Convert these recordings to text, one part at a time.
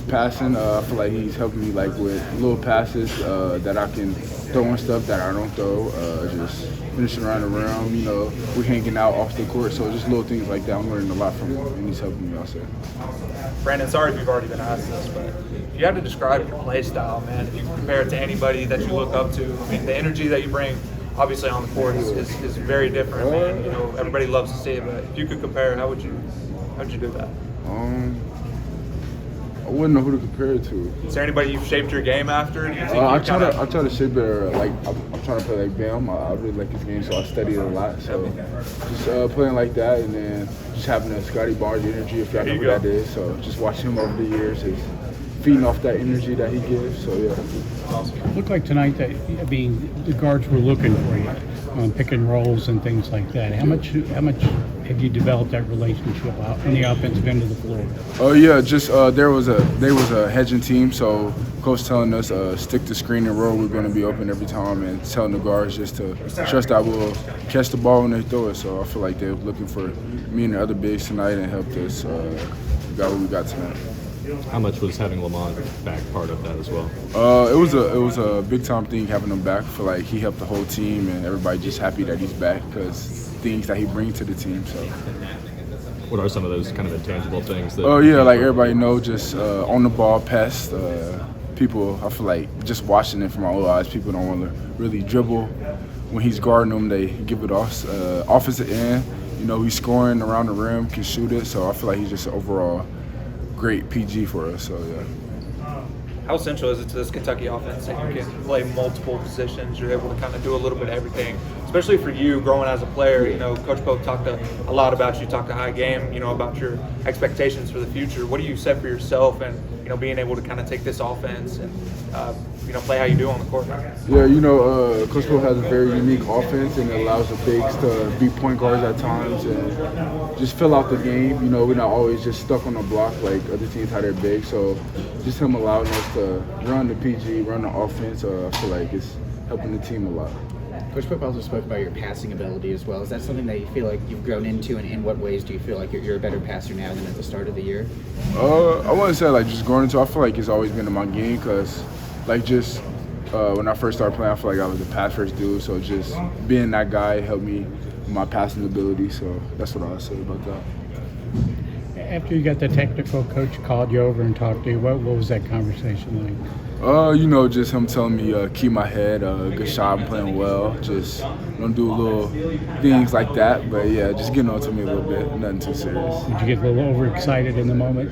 just passing. I feel like he's helping me like with little passes that I can throw and stuff that I don't throw. Just finishing around the rim. You know, we're hanging out off the court, so just little things like that. I'm learning a lot from him, and he's helping me also. Brandon, sorry if you've already been asked this, but if you had to describe your play style, man, if you compare it to anybody that you look up to, I mean, the energy that you bring, obviously on the court is very different, man. You know, everybody loves to see it, but if you could compare, how'd you do that? I wouldn't know who to compare it to. Is there anybody you've shaped your game after? I try to shape it like I'm trying to play like Bam. I really like his game, so I study it a lot. So just playing like that, and then just having a Scotty Barnes energy, if y'all know who that is. So just watching him over the years is feeding off that energy that he gives. So yeah. Awesome. It looked like tonight that the guards were looking for you on pick and rolls and things like that. How much have you developed that relationship out on the offensive end of the floor? Oh yeah, just there was a hedging team, so coach telling us stick to screen and roll. We're going to be open every time, and telling the guards just to trust that we'll catch the ball when they throw it. So I feel like they're looking for me and the other bigs tonight and helped us got what we got tonight. How much was having Lamont back part of that as well? It was a big time thing having him back. I feel like he helped the whole team, and everybody just happy that he's back because things that he brings to the team. So. What are some of those kind of intangible things? Oh yeah, like everybody know, just on the ball pest. People, I feel like just watching it from my old eyes, people don't want to really dribble. When he's guarding them, they give it off. Offensive end, you know, he's scoring around the rim, can shoot it. So I feel like he's just overall great PG for us, so yeah. How essential is it to this Kentucky offense that you can play multiple positions? You're able to kind of do a little bit of everything, especially for you growing as a player. You know, Coach Pope talked a lot about you, talked a high game, you know, about your expectations for the future. What do you set for yourself and, you know, being able to kind of take this offense and, you know, play how you do on the court? Yeah, you know, Coach Pope has a very unique offense, and it allows the bigs to be point guards at times and just fill out the game. You know, we're not always just stuck on the block like other teams how they're big. So just him allowing us to run the PG, run the offense, I feel like it's helping the team a lot. Coach Pope also spoke about your passing ability as well. Is that something that you feel like you've grown into, and in what ways do you feel like you're a better passer now than at the start of the year? I wouldn't say like just growing into. I feel like it's always been in my game because like just when I first started playing, I feel like I was a pass first dude. So just being that guy helped me with my passing ability. So that's what I would say about that. After you got the technical coach called you over and talked to you, what was that conversation like? You know, just him telling me keep my head, good shot, I'm playing well. Just don't do little things like that. But yeah, just getting on to me a little bit, nothing too serious. Did you get a little overexcited in the moment?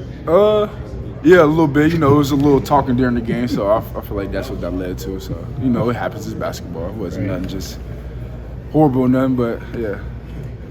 Yeah, a little bit. You know, it was a little talking during the game, so I feel like that's what that led to. So, you know, it happens. It's basketball. It wasn't nothing just horrible or nothing, but yeah.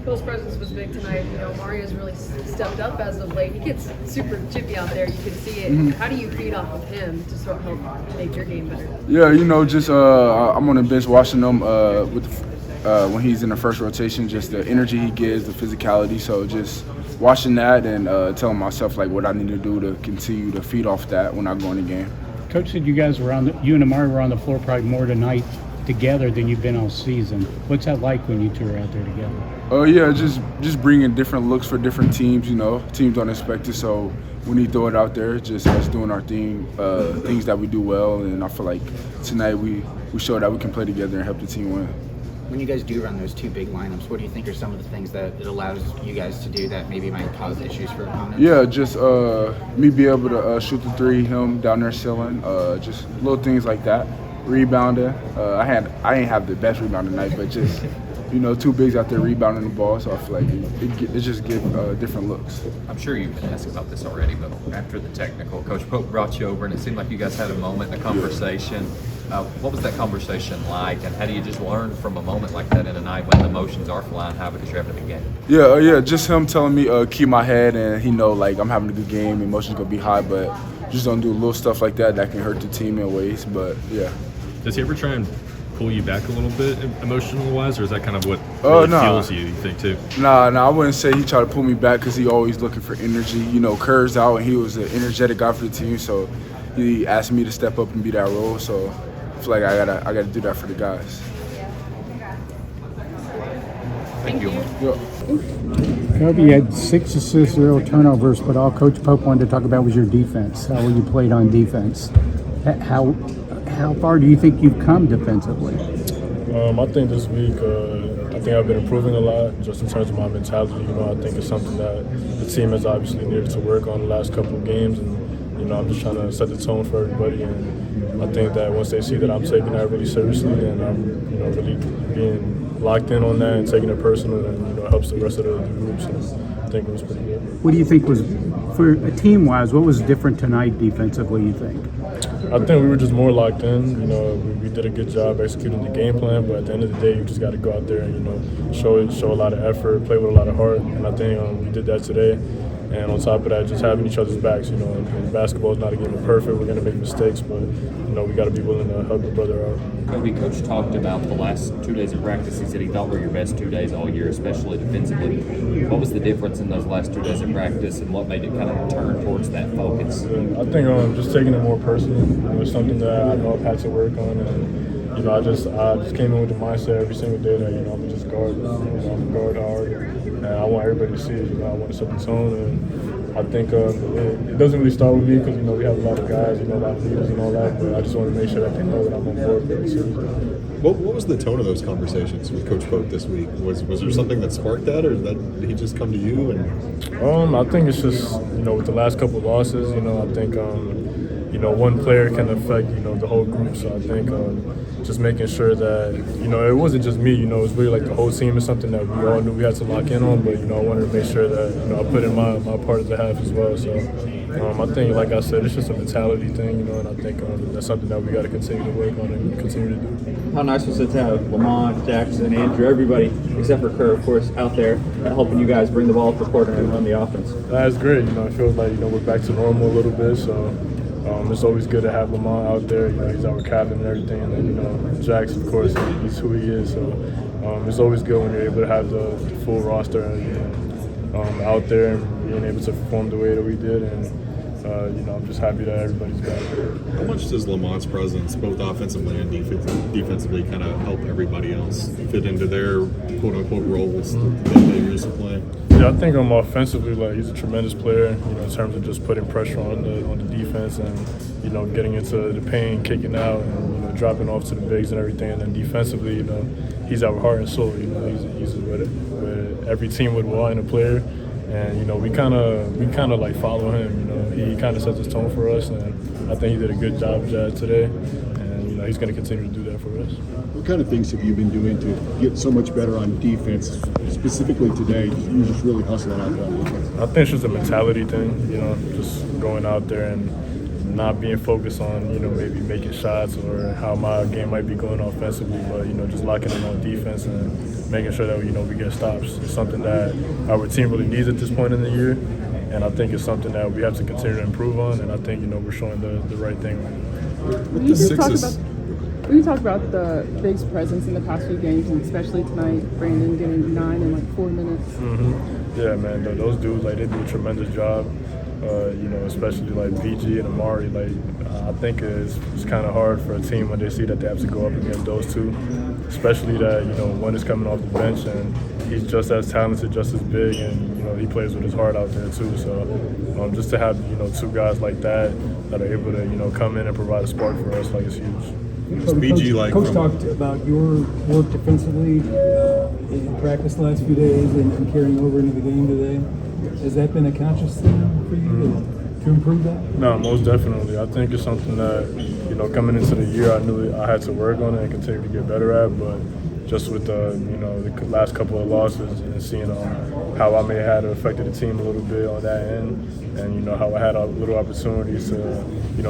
Phil's presence was big tonight. You know, Mario's really stepped up as of late. He gets super chippy out there. You can see it. Mm-hmm. How do you feed off of him to sort of help make your game better? Yeah, you know, just I'm on the bench watching him when he's in the first rotation, just the energy he gives, the physicality. So just watching that and telling myself like what I need to do to continue to feed off that when I go in the game. Coach said you guys were you and Amari were on the floor probably more tonight together than you've been all season. What's that like when you two are out there together? Oh yeah, just bringing different looks for different teams. You know, teams don't expect it, so when you throw it out there, just us doing our thing, things that we do well. And I feel like tonight we showed that we can play together and help the team win. When you guys do run those two big lineups, what do you think are some of the things that it allows you guys to do that maybe might cause issues for opponents? Yeah, just me be able to shoot the three, him down there ceiling, just little things like that. Rebounding, I ain't have the best rebound tonight, but just you know, two bigs out there rebounding the ball, so I feel like it just gives different looks. I'm sure you've been asked about this already, but after the technical, Coach Pope brought you over, and it seemed like you guys had a moment, a conversation. What was that conversation like, and how do you just learn from a moment like that in a night when the emotions are flying high because you're having a big game? Yeah, just him telling me keep my head, and he know like I'm having a good game, emotions gonna be high, but just don't do little stuff like that can hurt the team in ways. But yeah. Does he ever try and pull you back a little bit emotional-wise, or is that kind of what really fuels you think, too? Nah, I wouldn't say he tried to pull me back because he always looking for energy. You know, Kerr's out, and he was an energetic guy for the team, so he asked me to step up and be that role. So I feel like I gotta do that for the guys. Thank you. Yeah. Koby, you had 6 assists, 0 turnovers, but all Coach Pope wanted to talk about was your defense, how you played on defense. How far do you think you've come defensively? I think this week, I think I've been improving a lot just in terms of my mentality. I think it's something that the team has obviously needed to work on the last couple of games, and I'm just trying to set the tone for everybody. And I think that once they see that I'm taking that really seriously and I'm, really being locked in on that and taking it personal, then it helps the rest of the group. So I think it was pretty good. What do you think was, for team-wise, what was different tonight defensively, you think? I think we were just more locked in. We did a good job executing the game plan, but at the end of the day, you just got to go out there and show a lot of effort, play with a lot of heart, and I think we did that today. And on top of that, just having each other's backs. And basketball is not a game of perfect. We're going to make mistakes, but we got to be willing to help the brother out. Koby, Coach talked about the last 2 days of practice. He said he thought were your best 2 days all year, especially defensively. What was the difference in those last 2 days of practice, and what made it kind of turn towards that focus? I think just taking it more personal. It's something that I know I've had to work on, and I just came in with the mindset every single day that I'm gonna just guard. I'm gonna guard hard, and I want everybody to see it. I want to set the tone, and I think it doesn't really start with me because we have a lot of guys, a lot of leaders and all that. But I just want to make sure that they know that I'm on board very seriously. What was the tone of those conversations with Coach Pope this week? Was there something that sparked that, or did he just come to you? And I think it's just with the last couple of losses, I think one player can affect the whole group. So I think just making sure that it wasn't just me. It was really like the whole team is something that we all knew we had to lock in on. But I wanted to make sure that I put in my part of the half as well. So I think, like I said, it's just a mentality thing. And I think that's something that we got to continue to work on and continue to do. How nice was it to have Lamont, Jackson, Andrew, everybody except for Kerr, of course, out there helping you guys bring the ball up the court and run the offense? That's great. It feels like we're back to normal a little bit. So. It's always good to have Lamont out there. He's our captain and everything. And then, Jax, of course, he's who he is. So it's always good when you're able to have the full roster out there and being able to perform the way that we did. And, I'm just happy that everybody's back. How much does Lamont's presence, both offensively and defensively, kind of help everybody else fit into their quote-unquote roles that they used to play? Yeah, I think offensively, he's a tremendous player. In terms of just putting pressure on the defense and getting into the paint, kicking out, and dropping off to the bigs and everything. And then defensively, he's our heart and soul. He's what every team would want in a player. And we kind of follow him. He kind of sets his tone for us, and I think he did a good job today. And he's going to continue to do that for us. What kind of things have you been doing to get so much better on defense, specifically today? You just really hustling out there on defense. I think it's just a mentality thing. Just going out there and not being focused on maybe making shots or how my game might be going offensively, but just locking in on defense and making sure that we get stops. It's something that our team really needs at this point in the year, and I think it's something that we have to continue to improve on. And I think we're showing the right thing right now. When you talk about the Big's presence in the past few games, and especially tonight, Brandon getting 9 in 4 minutes. Mm-hmm. Yeah, man, those dudes they do a tremendous job. Especially BG and Amari. I think it's kind of hard for a team when they see that they have to go up against those two, especially that one is coming off the bench and he's just as talented, just as big, and he plays with his heart out there too. So just to have two guys like that are able to come in and provide a spark for us, it's huge. Coach talked about your work defensively in practice the last few days and carrying over into the game today. Has that been a conscious thing for you to improve that? No, most definitely. I think it's something that, coming into the year, I knew I had to work on it and continue to get better at. But just with the last couple of losses and seeing how I may have affected the team a little bit on that end, and how I had a little opportunities to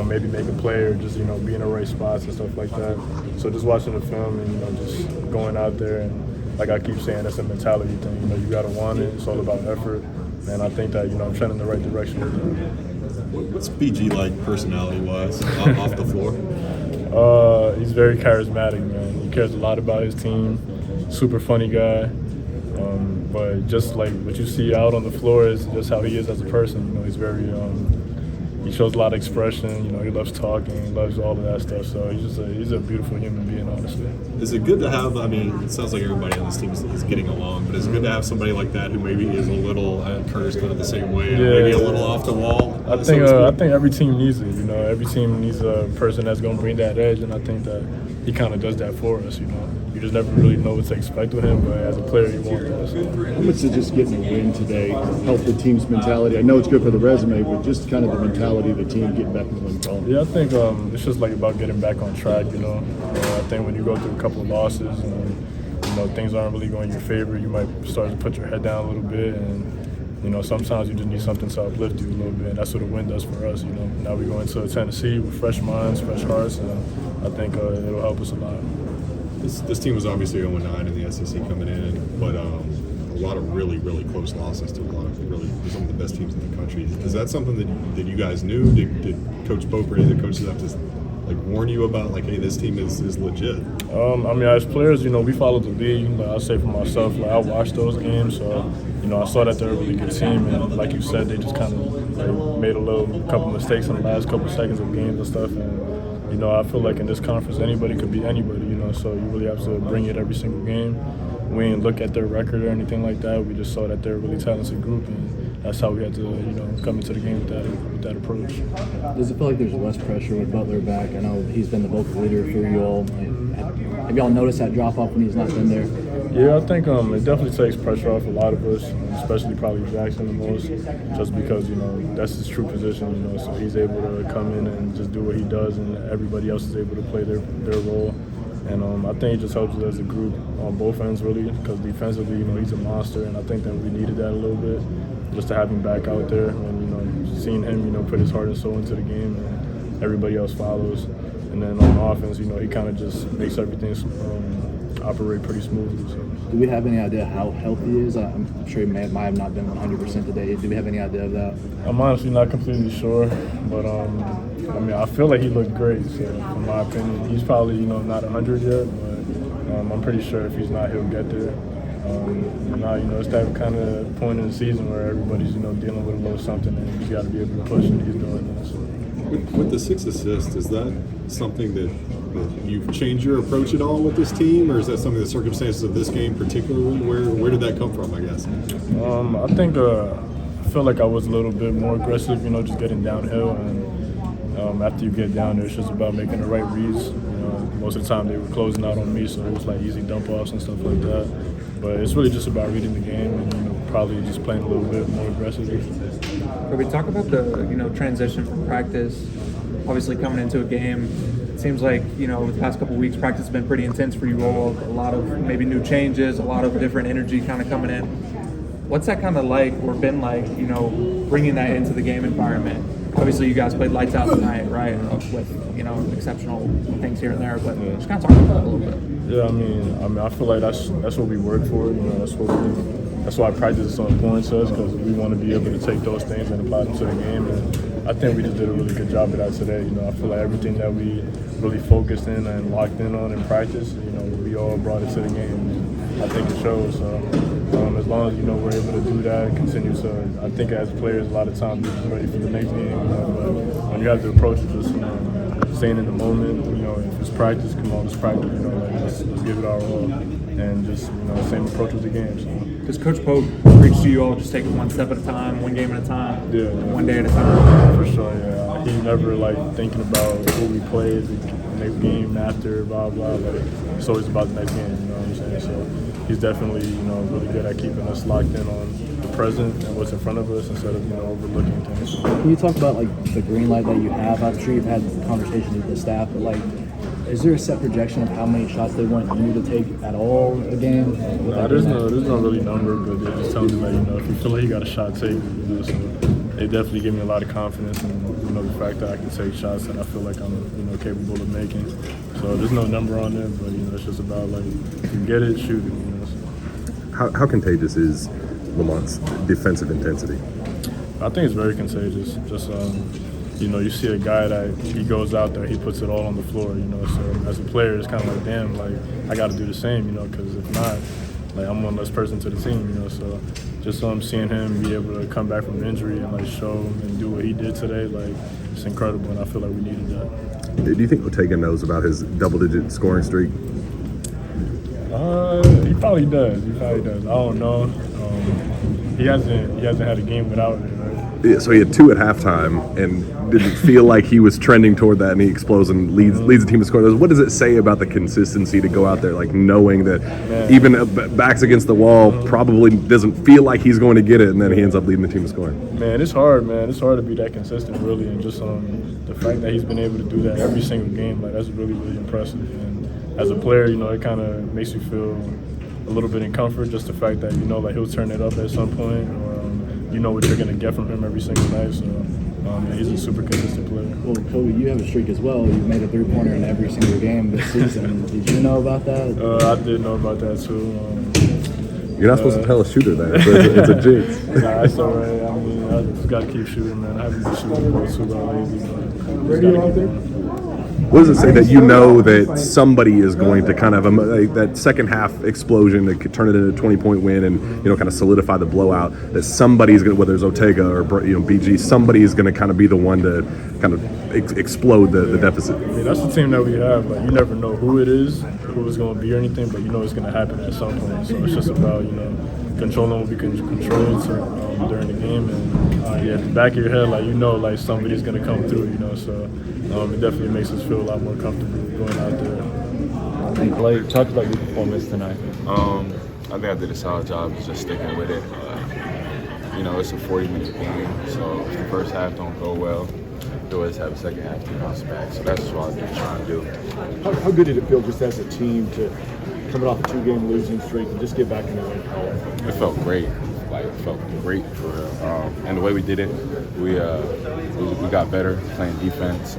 maybe make a play or just be in the right spots and stuff like that. So just watching the film and just going out there, and like I keep saying, that's a mentality thing. You got to want it. It's all about effort. And I think that, I'm trending in the right direction. What's BG like personality-wise off the floor? He's very charismatic, man. He cares a lot about his team. Super funny guy. But just like what you see out on the floor is just how he is as a person. He's very he shows a lot of expression. You know, he loves talking, he loves all of that stuff. So he's a beautiful human being, honestly. Is it good to have? I mean, it sounds like everybody on this team is getting along, but is it good to have somebody like that who maybe is a little Curtis kind of the same way, maybe a little off the wall? I think every team needs it. You know, every team needs a person that's going to bring that edge, and I think that he kind of does that for us. You know, you just never really know what to expect with him, but as a player, you want that. So. How much did just getting a win today help the team's mentality? I know it's good for the resume, but just kind of the mentality of the team getting back in the win column. Yeah, I think it's just like about getting back on track. You know, I think when you go through a couple of losses and you know things aren't really going in your favor, you might start to put your head down a little bit, and you know sometimes you just need something to uplift you a little bit. And that's what a win does for us. You know, now we go into Tennessee with fresh minds, fresh hearts, and I think it'll help us a lot. This team was obviously 0-9 in the SEC coming in, but a lot of really, really close losses to a lot of really some of the best teams in the country. Is that something that you guys knew? Did Coach Pope or any of the coaches have to warn you about, like, hey, this team is legit? I mean, as players, you know, we follow the league. Like, I'll say for myself, like, I watched those games, so you know, I saw that they're a really good team, and like you said, they just kind of made a couple mistakes in the last couple seconds of games and stuff, and you know, I feel like in this conference, anybody could beat anybody, you know, so you really have to bring it every single game. We didn't look at their record or anything like that. We just saw that they're a really talented group, and that's how we had to, you know, come into the game with that approach. Does it feel like there's less pressure with Butler back? I know he's been the vocal leader for you all. Have y'all noticed that drop-off when he's not been there? Yeah, I think it definitely takes pressure off a lot of us, especially probably Jackson the most, just because, you know, that's his true position, you know, so he's able to come in and just do what he does, and everybody else is able to play their role. And I think it just helps us as a group on both ends, really, because defensively, you know, he's a monster, and I think that we needed that a little bit, just to have him back out there, and, you know, seeing him, you know, put his heart and soul into the game, and everybody else follows. And then on offense, you know, he kind of just makes everything operate pretty smoothly. So. Do we have any idea how healthy he is? I'm sure he might have not been 100% today. Do we have any idea of that? I'm honestly not completely sure, but I mean, I feel like he looked great. So, in my opinion, he's probably, you know, not 100 yet, but I'm pretty sure if he's not, he'll get there. Now, you know, it's that kind of point in the season where everybody's, you know, dealing with a little something, and you got to be able to push, and he's doing that. So. With the 6 assists, is that something that you've changed your approach at all with this team, or is that something the circumstances of this game particularly? Where did that come from, I guess? I think I feel like I was a little bit more aggressive, you know, just getting downhill, and after you get down there, it's just about making the right reads. You know, most of the time they were closing out on me, so it was like easy dump offs and stuff like that. But it's really just about reading the game and, you know, probably just playing a little bit more aggressively. Koby, talk about the, you know, transition from practice, obviously coming into a game. It seems like, you know, over the past couple of weeks, practice has been pretty intense for you all. A lot of maybe new changes, a lot of different energy kind of coming in. What's that kind of like, or been like, you know, bringing that into the game environment? Obviously, you guys played lights out tonight, right? With, you know, exceptional things here and there, but just kind of talk about that a little bit. Yeah, I mean, I feel like that's what we work for. You know, that's why practice is so important to us, because we want to be able to take those things and apply them to the game. And I think we just did a really good job of that today. You know, I feel like everything that we really focused in and locked in on in practice, you know, we all brought it to the game. I think it shows. So as long as, you know, we're able to do that, continue to, I think as players, a lot of times we're ready for the next game. You know, but when you have to approach it, just, you know, staying in the moment, you know, if it's practice, come on, it's practice, you know, like, let's give it our all. And just, you know, same approach with the game. So. Does Coach Pope preach to you all just take it one step at a time, one game at a time, one day at a time? For sure, yeah. He's never, like, thinking about who we play, the next game after, blah, blah. Like, it's always about the next game, you know what I'm saying? So he's definitely, you know, really good at keeping us locked in on the present and what's in front of us instead of, you know, overlooking things. Can you talk about, like, the green light that you have? I'm sure you've had conversations with the staff, but, like, is there a set projection of how many shots they want you to take at all a game? There's no really number, but they just tell me, like, you know, if you feel like you got a shot, take it. You know, so they definitely give me a lot of confidence in, you know, the fact that I can take shots that I feel like I'm, you know, capable of making. So there's no number on it, but, you know, it's just about, like, if you get it, shoot it. You know, so. How contagious is Lamont's defensive intensity? I think it's very contagious. Just you know, you see a guy that he goes out there, he puts it all on the floor, you know, so as a player, it's kind of like, damn, like, I got to do the same, you know, because if not, like I'm one less person to the team, you know. So just seeing him be able to come back from injury and like show and do what he did today, like it's incredible, and I feel like we needed that. Do you think Otega knows about his double-digit scoring streak? He probably does. I don't know. He hasn't had a game without it, right? Yeah, so he had 2 at halftime and didn't feel like he was trending toward that, and he explodes and leads the team to score those. What does it say about the consistency to go out there, like knowing that even backs against the wall, probably doesn't feel like he's going to get it, and then he ends up leading the team to scoring? Man, it's hard, man. It's hard to be that consistent, really, and just the fact that he's been able to do that every single game, like that's really, really impressive. And as a player, you know, it kind of makes you feel a little bit in comfort, just the fact that you know, like he'll turn it up at some point, or you know what you're gonna get from him every single night. So he's a super consistent player. Well, Koby, you have a streak as well. You made a 3-pointer in every single game this season. Did you know about that? I did know about that too. You're not supposed to tell a shooter that. It's a jinx. Nah, that's all right. I mean, I just gotta keep shooting, man. I haven't been shooting too lazy. Just gotta keep going. What does it say that you know that somebody is going to kind of that second half explosion that could turn it into a 20-point win and you know kind of solidify the blowout? That somebody's going to, whether it's Otega or BG, somebody is going to kind of be the one to kind of explode the deficit. I mean, that's the team that we have. Like you never know who it is, who it's going to be or anything, but you know it's going to happen at some point. So it's just about controlling what we can control during the game, and at the back of your head, like like somebody's going to come through, So it definitely makes us feel a lot more comfortable going out there. Blake, talk about your performance tonight. I think I did a solid job of just sticking with it. It's a 40-minute game, so if the first half don't go well, you always have a second half to bounce back. So that's what I've been trying to do. How good did it feel just as a team to coming off a 2-game losing streak and just get back in the win column? It felt great. It felt great for real. And the way we did it, we got better playing defense,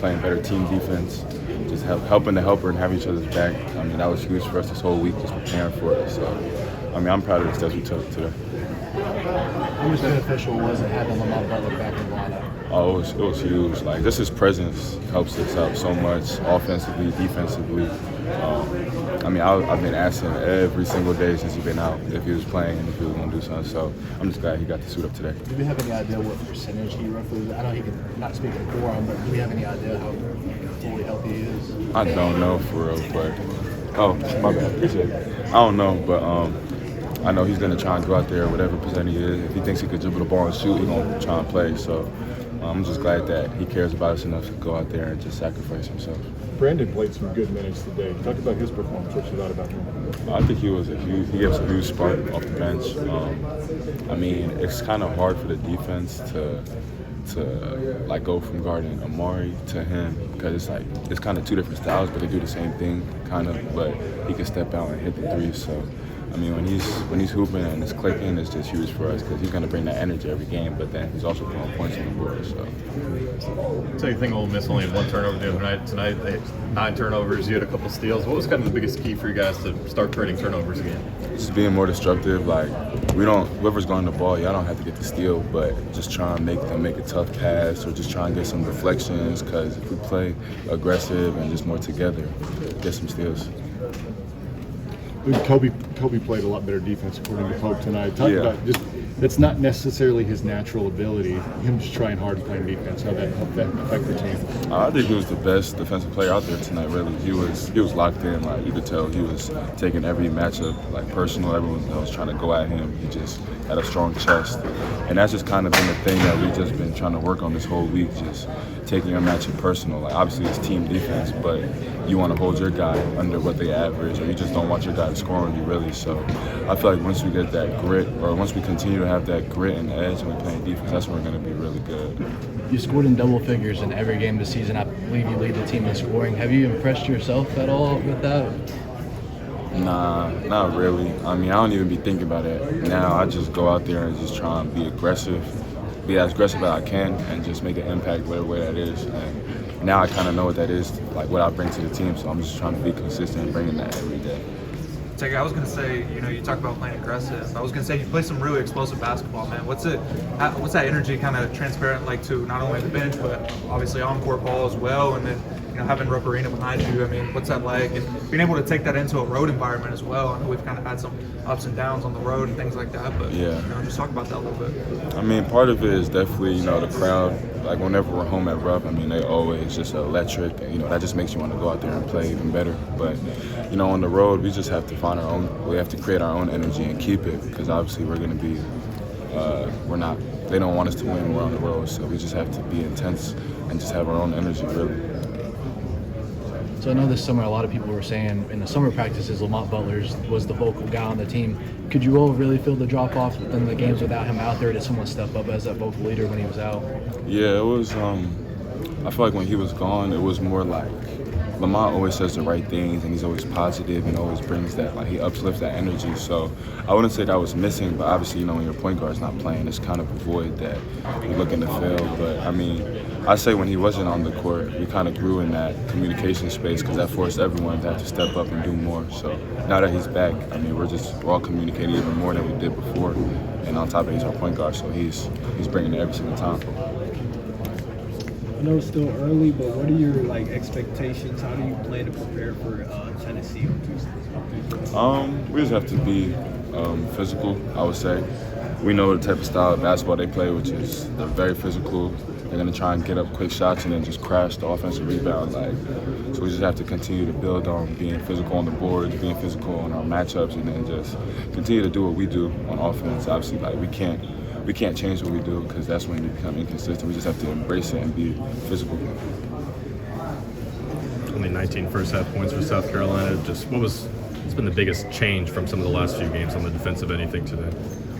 playing better team defense, just helping the helper and having each other's back. I mean, that was huge for us this whole week, just preparing for it. So, I mean, I'm proud of the steps we took today. How much beneficial was it having Lamar Butler back in the lineup? Oh, it was huge. Like, just his presence helps us out so much, offensively, defensively. I've been asking every single day since he's been out if he was playing and if he was going to do something. So I'm just glad he got to suit up today. Do we have any idea what percentage he roughly? I know he can not speak for him, but do we have any idea how fully healthy he is? I don't know for real, but my bad. Appreciate it. I don't know, but I know he's going to try and go out there, whatever percent he is. If he thinks he could dribble the ball and shoot, he's going to try and play. So I'm just glad that he cares about us enough to go out there and just sacrifice himself. Brandon played some good minutes today. Talk about his performance. What you thought about him? I think he gave us a huge spark off the bench. It's kind of hard for the defense to go from guarding Amari to him because it's kind of two different styles, but they do the same thing kind of. But he can step out and hit the three. So when he's hooping and it's clicking, it's just huge for us because he's going to bring that energy every game. But then he's also throwing points on the board. So you think Ole Miss only had 1 turnover the other night? Tonight they had 9 turnovers. You had a couple steals. What was kind of the biggest key for you guys to start creating turnovers again? Just being more destructive. Like whoever's going the ball, y'all don't have to get the steal, but just try and make them make a tough pass or just try and get some deflections. Because if we play aggressive and just more together, get some steals. Koby played a lot better defense according to Pope tonight. Talk about just that's not necessarily his natural ability. Him just trying hard and playing defense. How that affect the team? I think he was the best defensive player out there tonight. Really, he was locked in. Like you could tell, he was taking every matchup like personal. Everyone was trying to go at him. He just had a strong chest, and that's just kind of been the thing that we've just been trying to work on this whole week. Just taking your matchup personal. Like obviously it's team defense, but you want to hold your guy under what they average, or you just don't want your guy to score on you really. So I feel like once we get that grit, or once we continue to have that grit and edge when we're playing defense, that's when we're going to be really good. You scored in double figures in every game this season. I believe you lead the team in scoring. Have you impressed yourself at all with that? Nah, not really. I don't even be thinking about it now. I just go out there and just try and be aggressive, be as aggressive as I can, and just make an impact whatever way that is. And now I kind of know what that is, like what I bring to the team. So I'm just trying to be consistent and bringing that every day. Otega, I was gonna say, you talk about playing aggressive. I was gonna say you play some really explosive basketball, man. What's that energy kind of transparent like to not only the bench but obviously on court ball as well? And then having Rupp Arena behind you, I mean, what's that like? And being able to take that into a road environment as well. I know we've kind of had some ups and downs on the road and things like that, but just talk about that a little bit. I mean, part of it is definitely, the crowd. Like whenever we're home at Rupp, I mean, they always just electric. And, that just makes you want to go out there and play even better. But, on the road, we just have to find our own. We have to create our own energy and keep it, because obviously we're going to be. We're not. They don't want us to win when we're on the road, so we just have to be intense and just have our own energy, really. So I know this summer a lot of people were saying in the summer practices Lamont Butler was the vocal guy on the team. Could you all really feel the drop off within the games without him out there? Did someone step up as that vocal leader when he was out? Yeah, it was. I feel like when he was gone, it was more like Lamont always says the right things, and he's always positive and always brings that, like, he uplifts that energy. So I wouldn't say that was missing, but obviously, when your point guard's not playing, it's kind of a void that you're looking to fill. But I mean, I say when he wasn't on the court, we kind of grew in that communication space, because that forced everyone to have to step up and do more. So now that he's back, I mean, we're all communicating even more than we did before. And on top of it, he's our point guard, so he's bringing it every single time. I know it's still early, but what are your expectations? How do you plan to prepare for Tennessee on Tuesday? We just have to be physical, I would say. We know the type of style of basketball they play, which is they're very physical. They're going to try and get up quick shots and then just crash the offensive rebound. So we just have to continue to build on being physical on the boards, being physical on our matchups, and then just continue to do what we do on offense. Obviously, we can't change what we do, because that's when you become inconsistent. We just have to embrace it and be physical. Only 19 first half points for South Carolina. What's been the biggest change from some of the last few games on the defensive end, you think, today?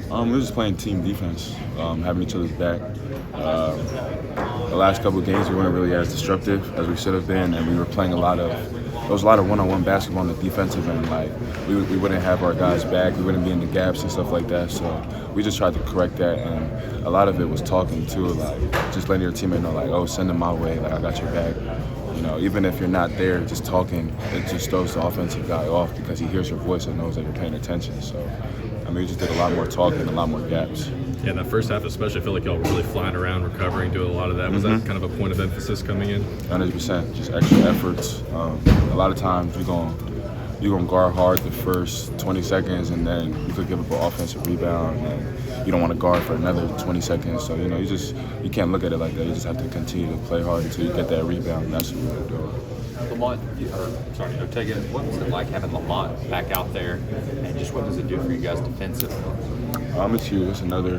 We're just playing team defense, having each other's back. The last couple of games we weren't really as disruptive as we should have been, and we were playing there was a lot of one-on-one basketball on the defensive end. We wouldn't have our guys back, we wouldn't be in the gaps and stuff like that. So we just tried to correct that, and a lot of it was talking too, just letting your teammate know, oh, send them my way, I got your back. Even if you're not there, just talking, it just throws the offensive guy off, because he hears your voice and knows that you're paying attention. So, I mean, we just did a lot more talking, a lot more gaps. Yeah, that first half especially, I feel like y'all were really flying around, recovering, doing a lot of that. Was that kind of a point of emphasis coming in? 100%, just extra efforts. A lot of times you're gonna guard hard the first 20 seconds, and then you could give up an offensive rebound, and you don't want to guard for another 20 seconds. So you can't look at it like that. You just have to continue to play hard until you get that rebound. That's what we're doing. Otega, what was it like having Lamont back out there, and just what does it do for you guys defensively? It's huge. It's another